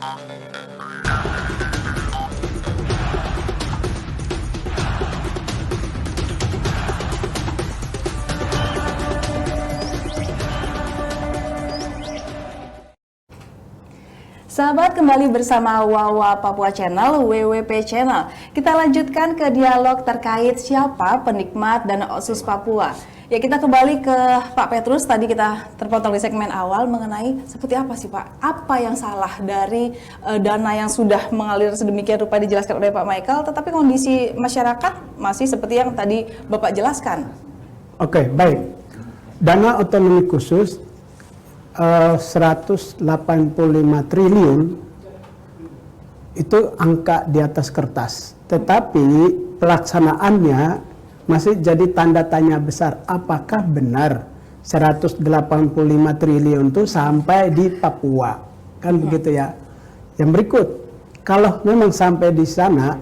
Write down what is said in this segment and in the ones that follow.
Sahabat, kembali bersama Wawa Papua Channel, WWP Channel. Kita lanjutkan ke dialog terkait siapa penikmat dana otsus Papua. Ya, kita kembali ke Pak Petrus. Tadi kita terpotong di segmen awal mengenai seperti apa sih Pak? Apa yang salah dari dana yang sudah mengalir sedemikian rupa dijelaskan oleh Pak Michael, tetapi kondisi masyarakat masih seperti yang tadi Bapak jelaskan? Oke, baik. Dana otonomi khusus 185 triliun itu angka di atas kertas, tetapi pelaksanaannya masih jadi tanda tanya besar. Apakah benar 185 triliun itu sampai di Papua? Kan begitu ya. Yang berikut, kalau memang sampai di sana,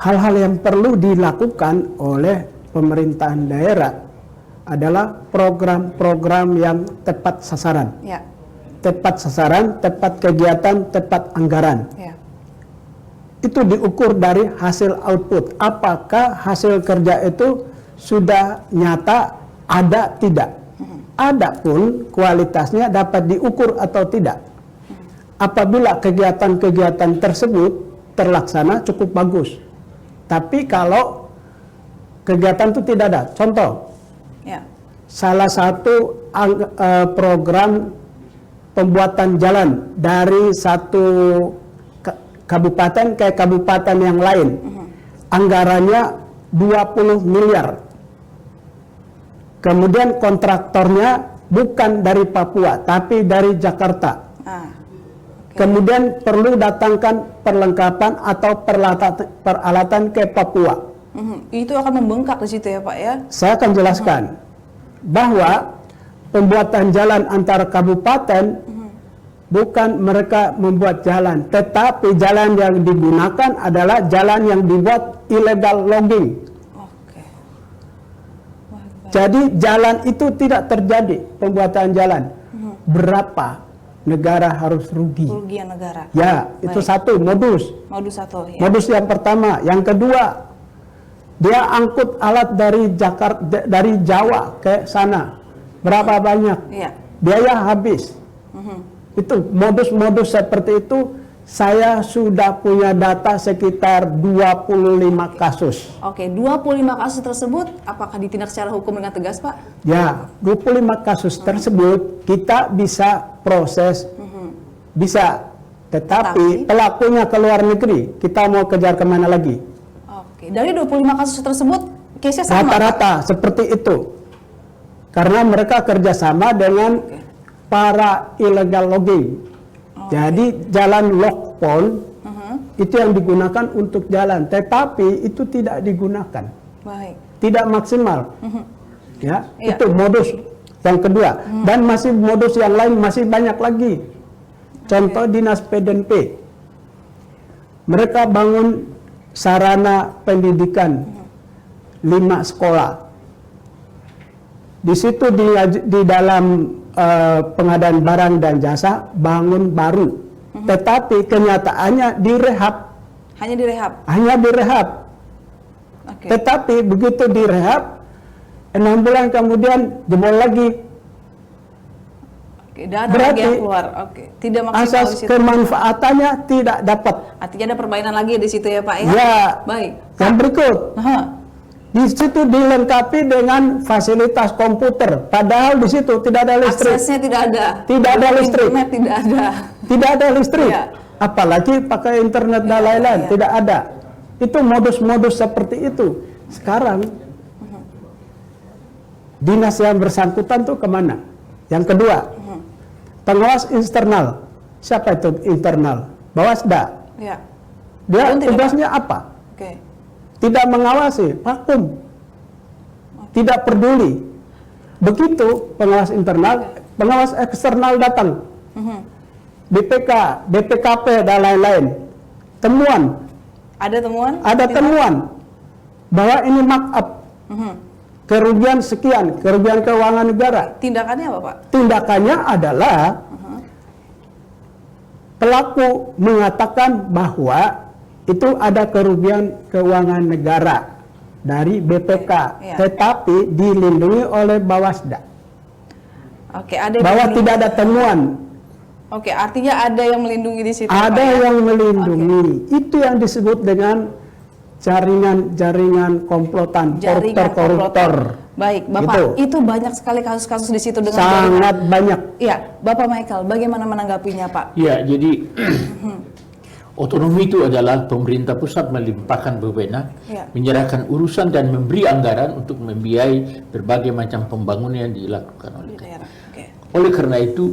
hal-hal yang perlu dilakukan oleh pemerintahan daerah adalah program-program yang tepat sasaran. Ya. Tepat sasaran, tepat kegiatan, tepat anggaran. Ya. Itu diukur dari hasil output. Apakah hasil kerja itu sudah nyata, ada, tidak? Ada pun kualitasnya dapat diukur atau tidak. Apabila kegiatan-kegiatan tersebut terlaksana cukup bagus. Tapi kalau kegiatan itu tidak ada, contoh, Ya. salah satu program pembuatan jalan dari satu kabupaten ke kabupaten yang lain, anggarannya 20 miliar. Kemudian kontraktornya bukan dari Papua, tapi dari Jakarta. Okay. Kemudian perlu datangkan perlengkapan atau peralatan ke Papua. Itu akan membengkak di situ ya Pak ya? Saya akan jelaskan bahwa pembuatan jalan antar kabupaten bukan mereka membuat jalan, tetapi jalan yang digunakan adalah jalan yang dibuat illegal logging. Oke. Wah, baik. Jadi jalan itu tidak terjadi pembuatan jalan. Berapa negara harus rugi? Kerugian negara. Ya, itu satu modus. Modus satu. Ya. Modus yang pertama, yang kedua, dia angkut alat dari Jakarta, dari Jawa ke sana. Berapa banyak? Iya. Biaya habis. Itu modus-modus seperti itu saya sudah punya data sekitar 25 kasus. Oke, 25 kasus tersebut apakah ditindak secara hukum dengan tegas, Pak? Ya, 25 kasus tersebut kita bisa proses, bisa. Tetapi pelakunya ke luar negeri, kita mau kejar kemana lagi? Oke, dari 25 kasus tersebut, case-nya sama? Rata-rata seperti itu. Karena mereka kerjasama dengan para illegal logging. Jadi jalan log pole itu yang digunakan untuk jalan, tetapi itu tidak digunakan. Baik. Tidak maksimal. Ya, itu modus yang kedua. Dan masih modus yang lain masih banyak lagi. Contoh Dinas PDNP. Mereka bangun sarana pendidikan 5 sekolah. Di situ di dalam pengadaan barang dan jasa bangun baru, tetapi kenyataannya direhab. Hanya direhab? Hanya direhab. Tetapi begitu direhab, 6 bulan kemudian jebol lagi. Dana Berarti lagi yang keluar. Tidak maksimal asas di situ. kemanfaatannya tidak dapat. Artinya ada permainan lagi di situ ya Pak ya? Ya. Baik. Yang berikut. Di situ dilengkapi dengan fasilitas komputer, padahal di situ tidak ada listrik. Aksesnya tidak ada. Tidak ada listrik. Internet tidak ada. Tidak ada listrik. Ya. Apalagi pakai internet dan lain-lain, tidak ada. Itu modus-modus seperti itu. Sekarang dinas yang bersangkutan tuh kemana? Yang kedua, pengawas internal. Siapa itu internal? Bawasda. Ya. Dia tugasnya apa? Tidak mengawasi, vakum, tidak peduli. Begitu pengawas internal, pengawas eksternal datang, BPK, BPKP dan lain-lain. Temuan. Ada temuan? Ada temuan bahwa ini markup, kerugian sekian, kerugian keuangan negara. Tindakannya apa Pak? Tindakannya adalah pelaku mengatakan bahwa itu ada kerugian keuangan negara dari BPK, Iya. tetapi dilindungi oleh Bawasda. Oke, ada yang Bahwa melindungi. tidak ada temuan, Oke, artinya ada yang melindungi di situ. ada Pak, ya? yang melindungi. Itu yang disebut dengan jaringan komplotan, Jaringan koruptor. Baik, Bapak, Gitu. itu banyak sekali kasus-kasus di situ dengan Sangat banyak. Iya, Bapak Michael, bagaimana menanggapinya, Pak? Ya, jadi otonomi itu adalah pemerintah pusat melimpahkan wewenang, Ya. menyerahkan urusan dan memberi anggaran untuk membiayai berbagai macam pembangunan yang dilakukan oleh daerah. Daerah. Oke. Oleh karena itu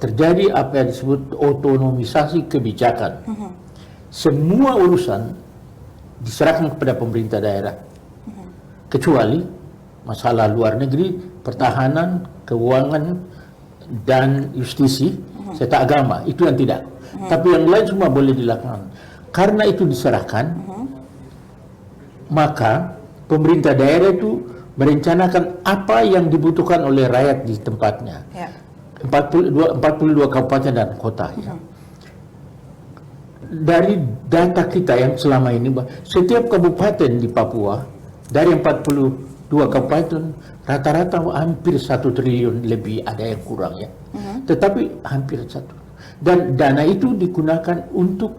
terjadi apa yang disebut otonomisasi kebijakan. Semua urusan diserahkan kepada pemerintah daerah, kecuali masalah luar negeri, pertahanan, keuangan, dan justisi, serta agama. Itu yang tidak. Tapi yang lain semua boleh dilakukan. Karena itu diserahkan, maka pemerintah daerah itu merencanakan apa yang dibutuhkan oleh rakyat di tempatnya. Ya. 42 kabupaten dan kota. Ya. Dari data kita yang selama ini, setiap kabupaten di Papua, dari 42 kabupaten, rata-rata hampir 1 triliun lebih, ada yang kurang ya. Tetapi hampir 1. Dan dana itu digunakan untuk,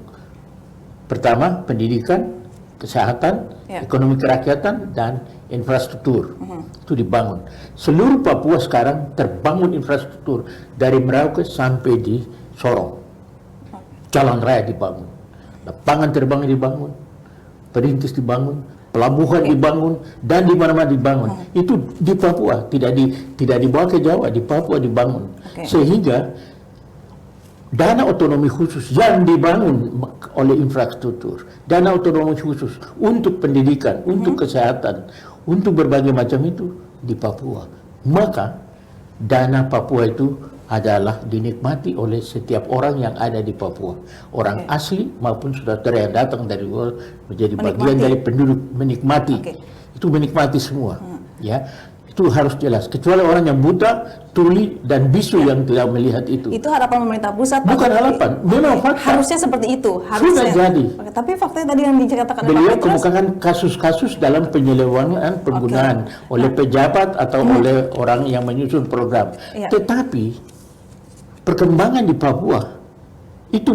pertama, pendidikan, kesehatan, Ya. ekonomi kerakyatan, dan infrastruktur. Itu dibangun. Seluruh Papua sekarang terbangun infrastruktur dari Merauke sampai di Sorong. Jalan raya dibangun, lapangan terbang dibangun, perintis dibangun, pelabuhan dibangun, dan di mana-mana dibangun. Itu di Papua, tidak dibawa ke Jawa, di Papua dibangun. Oke. Sehingga dana otonomi khusus yang dibangun oleh infrastruktur, dana otonomi khusus untuk pendidikan, untuk kesehatan, untuk berbagai macam itu di Papua. Maka dana Papua itu adalah dinikmati oleh setiap orang yang ada di Papua. Orang asli maupun saudara yang datang dari luar menjadi bagian Menikmati. dari penduduk, menikmati. Oke. Itu menikmati semua. Ya. Itu harus jelas. Kecuali orang yang buta, tuli, dan bisu yang tidak melihat itu. Itu harapan pemerintah pusat, Pak. Bukan Tapi- harapan, memang fakta. Harusnya seperti itu. Harusnya. Sudah jadi. Oke, tapi faktanya tadi yang diceritakan oleh Beliau Pak Petrus, kemukakan kasus-kasus dalam penyelewengan penggunaan oleh pejabat atau oleh orang yang menyusun program. Iya. Tetapi perkembangan di Papua itu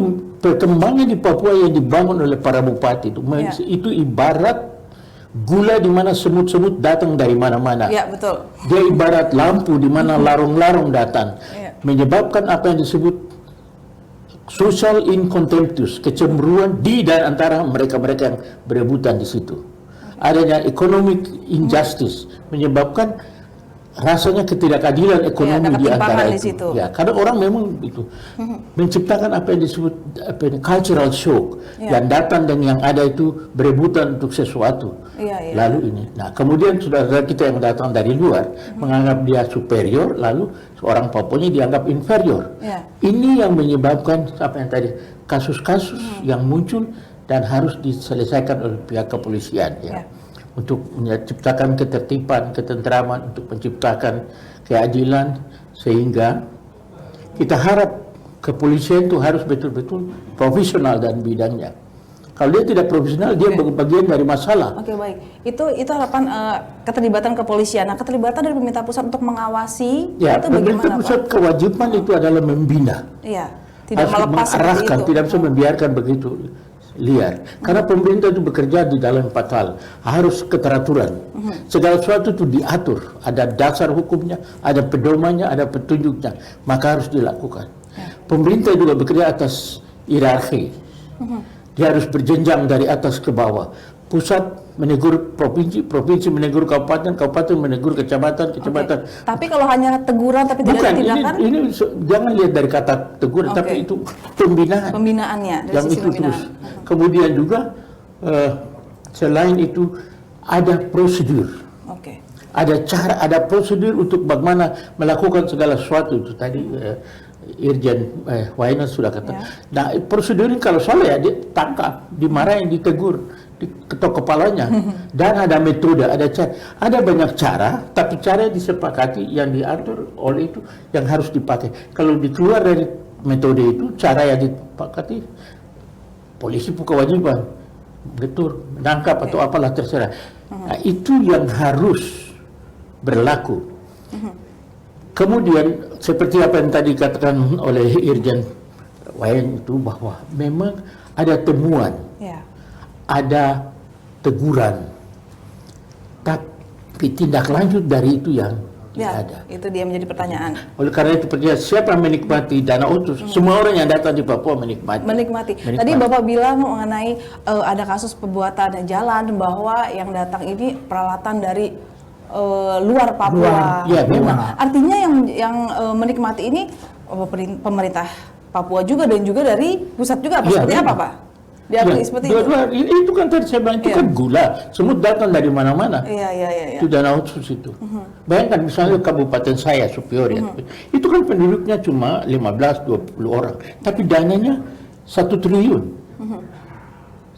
yang dibangun oleh para bupati itu, Iya. itu ibarat gula di mana semut-semut datang dari mana-mana. ya betul. Dia ibarat lampu di mana larung-larung datang, Iya. menyebabkan apa yang disebut social incontemptus, kecemburuan di dan antara mereka-mereka yang berebutan di situ. Adanya economic injustice menyebabkan rasanya ketidakadilan ekonomi ada di ketimpangan antara di itu. situ. Ya, karena orang memang itu menciptakan apa yang disebut cultural shock, Iya. yang datang dan yang ada itu berebutan untuk sesuatu. Iya, iya. Lalu ini, nah kemudian saudara kita yang datang dari luar menganggap dia superior, lalu seorang Papuanya dianggap inferior. Iya. Ini yang menyebabkan apa yang tadi kasus-kasus yang muncul dan harus diselesaikan oleh pihak kepolisian Ya. ya. Untuk menciptakan ketertiban, ketentraman, untuk menciptakan keadilan, sehingga kita harap kepolisian itu harus betul-betul profesional dan bidangnya. Kalau dia tidak profesional, dia bagian dari masalah. Oke, baik. Itu harapan keterlibatan kepolisian. Nah, keterlibatan dari pemerintah pusat untuk mengawasi Ya, itu pemerintah bagaimana, pusat Pak? kewajiban itu adalah membina. Iya, tidak Harus melepas seperti mengarahkan, itu. tidak bisa membiarkan begitu liar. Karena pemerintah itu bekerja di dalam 4 hal. Harus keteraturan. Segala sesuatu itu diatur. Ada dasar hukumnya, ada pedomannya, ada petunjuknya. Maka harus dilakukan. Pemerintah juga bekerja atas hierarki. Dia harus berjenjang dari atas ke bawah. Pusat menegur provinsi, provinsi menegur kabupaten, kabupaten menegur kecamatan, kecamatan. Tapi kalau hanya teguran tapi tidak Bukan, ada tindakan, ini jangan lihat dari kata teguran, Oke. tapi itu pembinaan. pembinaannya dari Yang sisi itu pembinaan. terus. Kemudian juga selain itu ada prosedur, Oke. ada cara, ada prosedur untuk bagaimana melakukan segala sesuatu. Itu tadi Irjen Waina sudah kata. Ya. Nah, prosedur ini kalau salah ya ditangkap, dimarahin, ditegur, diketok kepalanya. Dan ada metode, ada cara, ada banyak cara, tapi cara yang disepakati yang diatur oleh itu yang harus dipakai. Kalau dikeluar dari metode itu, cara yang disepakati, polisi kewajiban betul menangkap atau apalah terserah. Nah, itu yang harus berlaku. Kemudian seperti apa yang tadi katakan oleh Irjen Wayan itu, bahwa memang ada temuan, ada teguran, tapi tindak lanjut dari itu yang tidak ada. Itu dia menjadi pertanyaan. Oleh karena itu siapa yang menikmati dana otsus? Semua orang yang datang di Papua menikmati. Tadi Bapak bilang mengenai ada kasus pembuatan jalan, bahwa yang datang ini peralatan dari luar Papua. Ya, memang. Artinya yang menikmati ini pemerintah Papua juga dan juga dari pusat juga. Seperti apa, Pak? Diakui seperti itu. Itu kan tadi saya bilang, itu kan gula, semut datang dari mana-mana. Iya. Itu dana otsus itu. Bayangkan misalnya kabupaten saya, Superior, itu kan penduduknya cuma 15-20 orang, tapi dananya 1 triliun.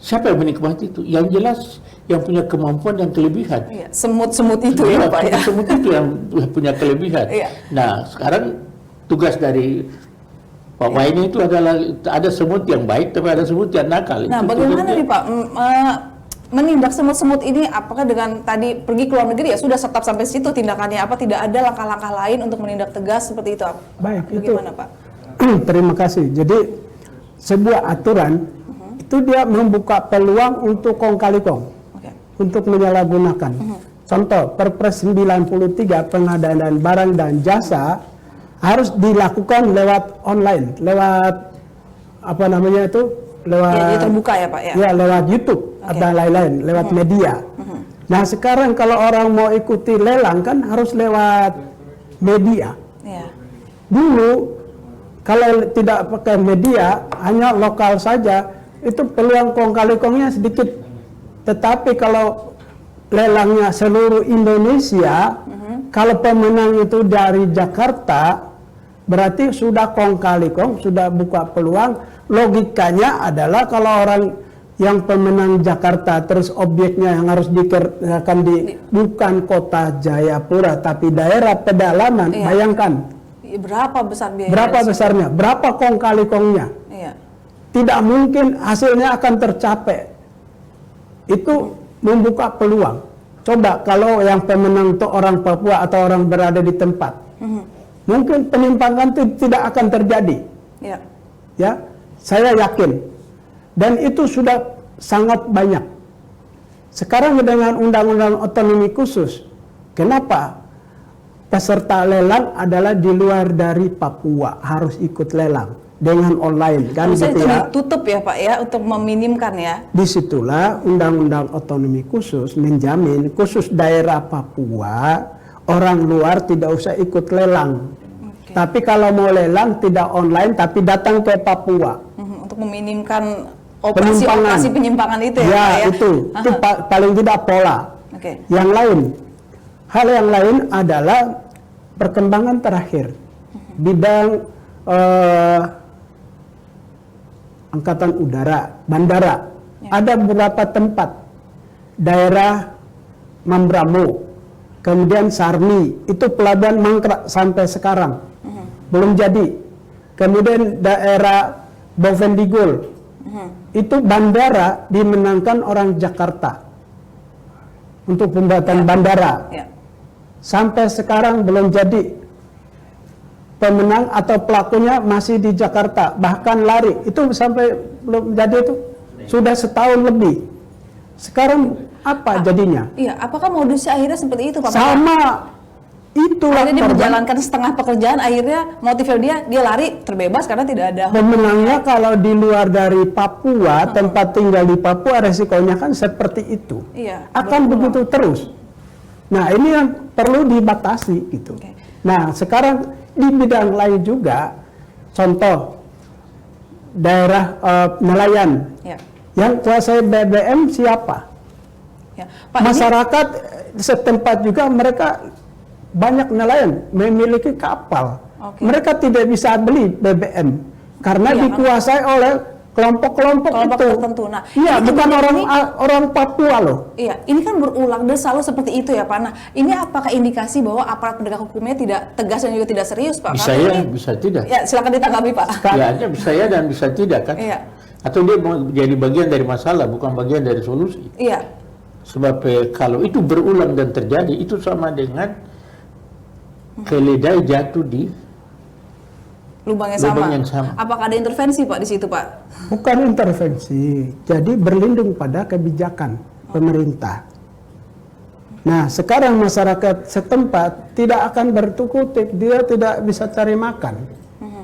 Siapa yang menikmati itu? Yang jelas yang punya kemampuan dan kelebihan. Semut-semut itu ya, Pak ya. Semut itu yang punya kelebihan. Nah, sekarang tugas dari Pak Wayan itu adalah, ada semut yang baik, tapi ada semut yang nakal. Nah, bagaimana nih Pak menindak semut-semut ini? Apakah dengan tadi pergi ke luar negeri ya sudah tetap sampai situ tindakannya? Apa tidak ada langkah-langkah lain untuk menindak tegas seperti itu? Baik, bagaimana Pak? Terima kasih. Jadi sebuah aturan itu dia membuka peluang untuk kong kali kong, untuk menyalahgunakan. Contoh, Perpres 93 pengadaan barang dan jasa harus dilakukan lewat online, lewat apa namanya itu, lewat terbuka ya Pak ya? Ya, lewat YouTube atau lain-lain, lewat media. Nah, sekarang kalau orang mau ikuti lelang kan harus lewat media. Dulu kalau tidak pakai media, hanya lokal saja, itu peluang kong kali kongnya sedikit. Tetapi kalau lelangnya seluruh Indonesia, kalau pemenang itu dari Jakarta, berarti sudah kong kali kong, sudah buka peluang. Logikanya adalah kalau orang yang pemenang Jakarta, terus objeknya yang harus dikerjakan bukan kota Jayapura, tapi daerah pedalaman, bayangkan. Berapa besar biaya? Berapa besarnya? Berapa kong kali kongnya? Tidak mungkin hasilnya akan tercapai. Itu membuka peluang. Coba kalau yang pemenang itu orang Papua atau orang berada di tempat, mungkin penyimpangan itu tidak akan terjadi. Ya, saya yakin. Dan itu sudah sangat banyak. Sekarang dengan undang-undang otonomi khusus, kenapa peserta lelang adalah di luar dari Papua harus ikut lelang dengan online, kan gitu itu ya? ditutup ya Pak ya, untuk meminimkan ya. Disitulah undang-undang otonomi khusus menjamin khusus daerah Papua orang luar tidak usah ikut lelang. Tapi kalau mau lelang tidak online, tapi datang ke Papua. Untuk meminimkan operasi penyimpangan itu ya Pak ya? Itu paling tidak pola. Yang lain, hal yang lain adalah perkembangan terakhir bidang angkatan udara, bandara. Ada beberapa tempat, daerah Mambramo, kemudian Sarni, itu pelabuhan mangkrak sampai sekarang belum jadi. Kemudian daerah Bovendigul, itu bandara dimenangkan orang Jakarta untuk pembuatan bandara. Sampai sekarang belum jadi. Pemenang atau pelakunya masih di Jakarta, bahkan lari. Itu sampai belum jadi, itu sudah setahun lebih. Sekarang apa jadinya? Apakah modusnya akhirnya seperti itu Pak? Sama. Itulah akhirnya dia menjalankan setengah pekerjaan, akhirnya motifnya dia lari terbebas karena tidak ada. Pemenangnya kalau di luar dari Papua, tempat tinggal di Papua, resikonya kan seperti itu. Akan begitu terus. Nah, ini yang perlu dibatasi gitu. Nah, sekarang di bidang lain juga, contoh daerah nelayan, yang kuasai BBM siapa? Pak, masyarakat setempat juga, mereka banyak nelayan memiliki kapal. Mereka tidak bisa beli BBM karena dikuasai oleh kelompok-kelompok Kelompok itu. tertentu. Nah, Iya, ini bukan ini- orang Papua loh. Iya, ini kan berulang dan selalu seperti itu ya Pak. Nah, ini apakah indikasi bahwa aparat penegak hukumnya tidak tegas dan juga tidak serius Pak? Bisa Karena ya, ini- bisa tidak. Ya, silakan ditanggapi Pak. Ya, ada bisa ya dan bisa tidak kan? Iya. Atau dia mau jadi bagian dari masalah, bukan bagian dari solusi. Iya, Sebab kalau itu berulang dan terjadi, itu sama dengan keledai jatuh di lubang Lubang yang sama. Apakah ada intervensi Pak di situ Pak? Bukan intervensi, jadi berlindung pada kebijakan pemerintah. Nah, sekarang masyarakat setempat tidak akan bertukuk-tukuk, dia tidak bisa cari makan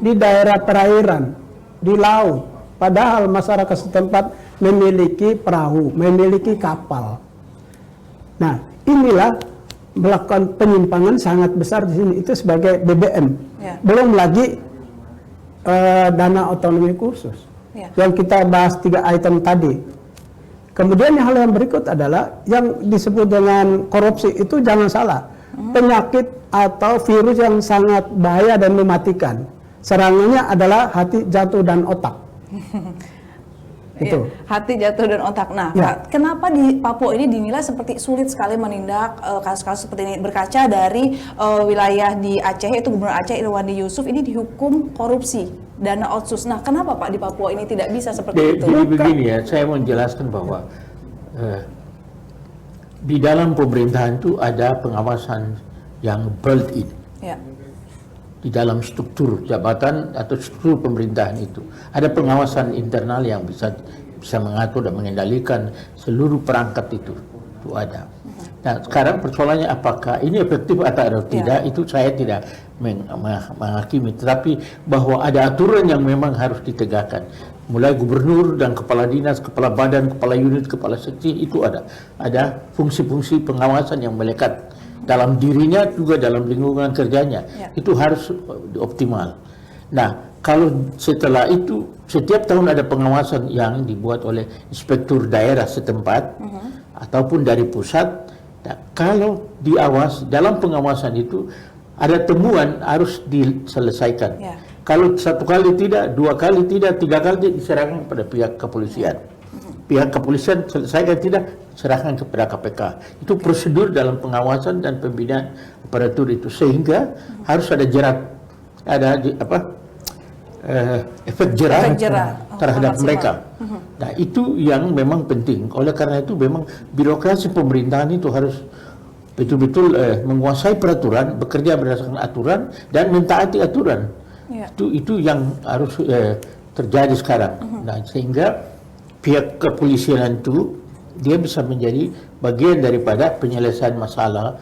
di daerah perairan, di laut. Padahal masyarakat setempat memiliki perahu, memiliki kapal. Nah, inilah melakukan penyimpangan sangat besar di sini. Itu sebagai BBM. Ya. Belum lagi dana otonomi khusus Ya. yang kita bahas 3 item tadi. Kemudian hal yang berikut adalah yang disebut dengan korupsi itu jangan salah, penyakit atau virus yang sangat bahaya dan mematikan. Serangannya adalah hati, jantung dan otak. Itu. Iya, hati, jatuh dan otak. Nah, Ya. Pak, kenapa di Papua ini dinilai seperti sulit sekali menindak kasus-kasus seperti ini? Berkaca dari wilayah di Aceh, itu Gubernur Aceh Irwandi Yusuf ini dihukum korupsi dana otsus. Nah, kenapa Pak di Papua ini tidak bisa seperti itu? Jadi begini ya, saya mau menjelaskan bahwa di dalam pemerintahan itu ada pengawasan yang built-in Ya, di dalam struktur jabatan atau struktur pemerintahan itu. Ada pengawasan internal yang bisa mengatur dan mengendalikan seluruh perangkat itu ada. Nah, sekarang persoalannya apakah ini efektif atau tidak, itu saya tidak menghakimi, tetapi bahwa ada aturan yang memang harus ditegakkan. Mulai gubernur dan kepala dinas, kepala badan, kepala unit, kepala seksi itu ada fungsi-fungsi pengawasan yang melekat dalam dirinya juga dalam lingkungan kerjanya. Ya. Itu harus optimal. Nah, kalau setelah itu setiap tahun ada pengawasan yang dibuat oleh inspektur daerah setempat ataupun dari pusat. Nah, kalau dalam pengawasan itu ada temuan harus diselesaikan. Ya. Kalau 1 kali tidak, 2 kali tidak, 3 kali diserahkan kepada pihak kepolisian. Pihak kepolisian selesaikan tidak, serahkan kepada KPK. Itu prosedur dalam pengawasan dan pembinaan aparatur itu, sehingga harus ada jerat, ada efek jerat terhadap maksimal. mereka. Nah, itu yang memang penting. Oleh karena itu memang birokrasi pemerintahan itu harus betul-betul menguasai peraturan, bekerja berdasarkan aturan dan mentaati aturan. Ya. Itu yang harus terjadi sekarang. Nah, sehingga pihak kepolisian itu dia bisa menjadi bagian daripada penyelesaian masalah,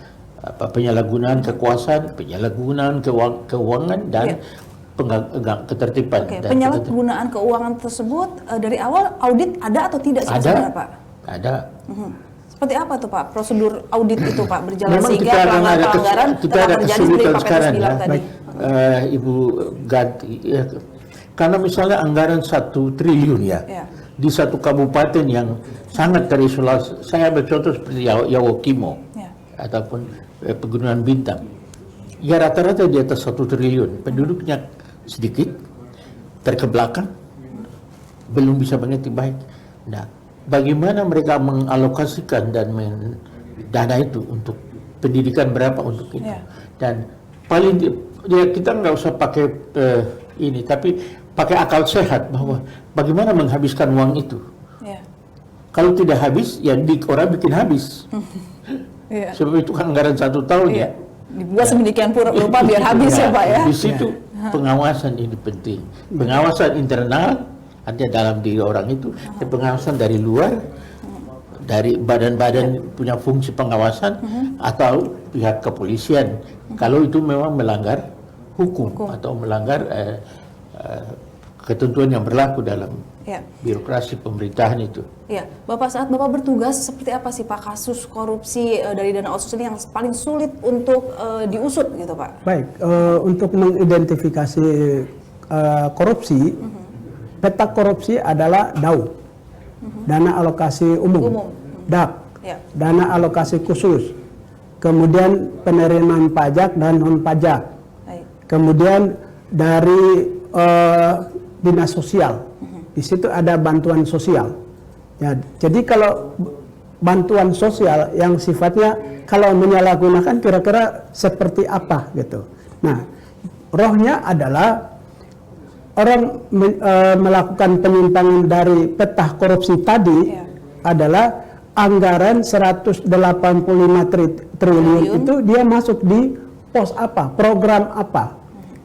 penyalahgunaan kekuasaan, penyalahgunaan keuangan dan ketertiban. Oke, Dan penyalahgunaan keuangan tersebut dari awal audit ada atau tidak ada, sebenarnya Pak? ada. Seperti apa tuh Pak prosedur audit itu Pak berjalan Memang sehingga kita akan ada pelanggaran kita tetap ada terjadi seperti kesulitan Pak sekarang Petrus bilang ya. tadi. Ibu Ganti, ya. Karena misalnya anggaran 1 triliun ya, Ya. di satu kabupaten yang sangat terisolasi. Saya ambil contoh seperti Yawokimo Ya. ataupun Pegunungan Bintang. Ya rata-rata di atas 1 triliun, penduduknya sedikit, terkebelakang, belum bisa mengerti baik. Nah, bagaimana mereka mengalokasikan dan dana itu untuk pendidikan berapa untuk itu? Ya. Dan paling kita nggak usah pakai ini, tapi pakai akal sehat bahwa bagaimana menghabiskan uang itu. Ya. Kalau tidak habis, ya orang bikin habis. Iya. Sebab itu kan anggaran 1 tahun Iya. ya. Dibuat sedemikian rupa biar habis ya Pak ya. Di situ pengawasan ini penting. Pengawasan internal artinya dalam diri orang itu, dan pengawasan dari luar, dari badan-badan punya fungsi pengawasan atau pihak kepolisian. Kalau itu memang melanggar hukum. Atau melanggar ketentuan yang berlaku dalam Ya. birokrasi pemerintahan itu. Ya, Bapak saat Bapak bertugas seperti apa sih Pak kasus korupsi dari dana otsus ini yang paling sulit untuk diusut gitu Pak? Baik, untuk mengidentifikasi korupsi, peta korupsi adalah DAU, dana alokasi umum, DAP, Ya. dana alokasi khusus, kemudian penerimaan pajak dan non pajak, Baik. kemudian dari dinas sosial, di situ ada bantuan sosial. Ya, jadi kalau bantuan sosial yang sifatnya kalau menyalahgunakan kira-kira seperti apa gitu. Nah, rohnya adalah orang melakukan penyimpangan dari peta korupsi tadi adalah anggaran 185 triliun itu dia masuk di pos apa, program apa.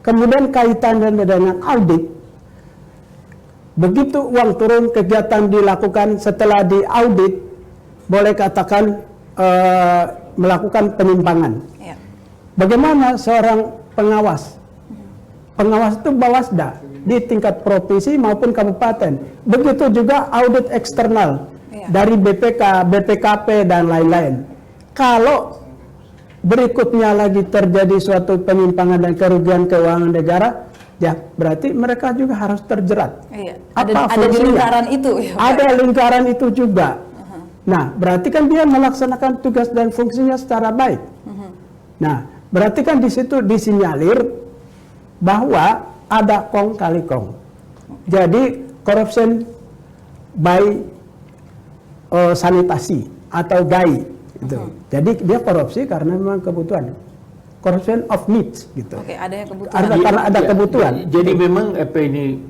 Kemudian kaitannya dengan audit. Begitu uang turun, kegiatan dilakukan setelah diaudit, boleh katakan melakukan penyimpangan. Bagaimana seorang pengawas? Pengawas itu Bawasda di tingkat provinsi maupun kabupaten. Begitu juga audit eksternal dari BPK, BPKP dan lain-lain. Kalau berikutnya lagi terjadi suatu penyimpangan dan kerugian keuangan negara, ya berarti mereka juga harus terjerat. Ada di lingkaran itu. Ya, ada lingkaran itu juga. Nah, berarti kan dia melaksanakan tugas dan fungsinya secara baik. Nah, berarti kan di situ disinyalir bahwa ada kong kali kong. Jadi corruption by sanitasi atau GAI gitu. Jadi dia korupsi karena memang kebutuhan. Corruption of needs gitu. Oke, ada yang kebutuhan. Karena ada kebutuhan. Jadi memang apa ini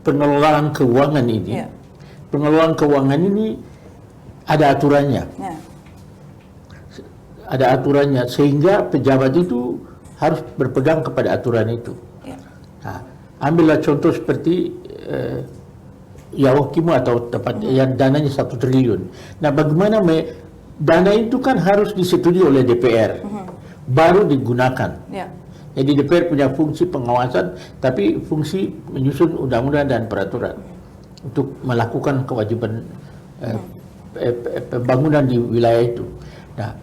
pengelolaan keuangan ini, pengelolaan keuangan ini ada aturannya. Ada aturannya sehingga pejabat itu harus berpegang kepada aturan itu. Nah, ambillah contoh seperti Yaokimu atau tempat yang dananya 1 triliun. Nah, bagaimana dana itu kan harus disetujui oleh DPR, baru digunakan. Jadi DPR punya fungsi pengawasan, tapi fungsi menyusun undang-undang dan peraturan untuk melakukan kewajiban pembangunan di wilayah itu. Nah,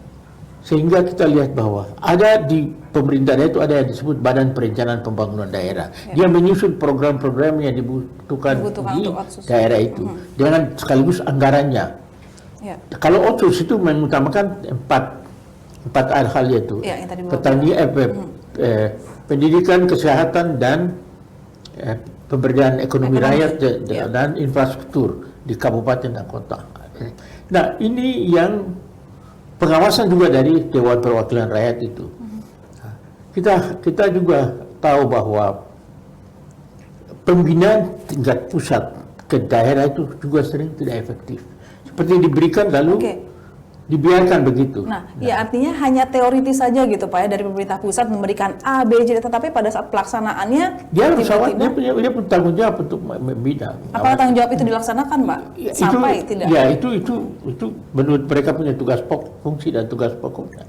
sehingga kita lihat bahwa ada di pemerintah itu ada yang disebut Badan Perencanaan Pembangunan Daerah. Dia menyusun program-program yang dibutuhkan di daerah itu dengan sekaligus anggarannya. Kalau Otsus itu mengutamakan empat hal yaitu pendidikan, kesehatan dan pemberdayaan ekonomi rakyat dan infrastruktur di kabupaten dan kota. Nah, ini yang pengawasan juga dari Dewan Perwakilan Rakyat itu. Kita juga tahu bahwa pembinaan tingkat pusat ke daerah itu juga sering tidak efektif. Seperti diberikan lalu dibiarkan begitu. Nah, ya artinya hanya teoritis saja gitu Pak ya, dari pemerintah pusat memberikan A, B, C, tetapi pada saat pelaksanaannya dia pun tanggung jawab untuk membina. Apakah tanggung jawab itu dilaksanakan Pak? Sampai tidak? Ya, itu menurut mereka punya tugas fungsi dan tugas pokoknya.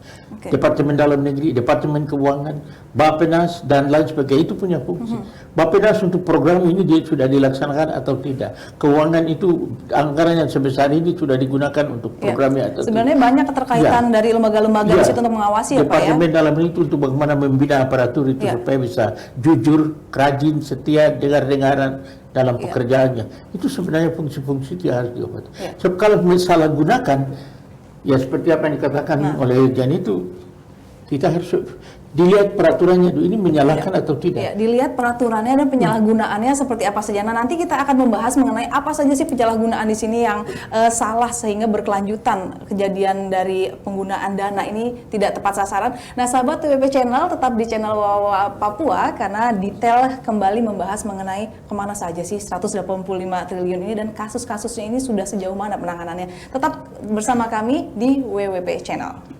Departemen Dalam Negeri, Departemen Keuangan, Bappenas dan lain sebagainya itu punya fungsi. Bappenas untuk program ini dia sudah dilaksanakan atau tidak. Keuangan itu anggaran yang sebesar ini sudah digunakan untuk programnya atau tidak. Sebenarnya banyak keterkaitan dari lembaga-lembaga di situ untuk mengawasi ya Pak ya. Departemen Dalam Negeri itu untuk bagaimana membina aparatur itu supaya bisa jujur, rajin, setia, dengar-dengaran dalam pekerjaannya. Itu sebenarnya fungsi-fungsi yang harus diobati. Sebab kalau salah gunakan, ya seperti apa yang dikatakan oleh Jan itu, kita harus dilihat peraturannya ini menyalahkan atau tidak. Ya, dilihat peraturannya dan penyalahgunaannya seperti apa saja. Nah, nanti kita akan membahas mengenai apa saja sih penyalahgunaan di sini yang salah sehingga berkelanjutan kejadian dari penggunaan dana ini tidak tepat sasaran. Nah, sahabat WWP Channel tetap di channel Wawa Papua karena detail kembali membahas mengenai kemana saja sih 185 triliun ini dan kasus-kasusnya ini sudah sejauh mana penanganannya. Tetap bersama kami di WWP Channel.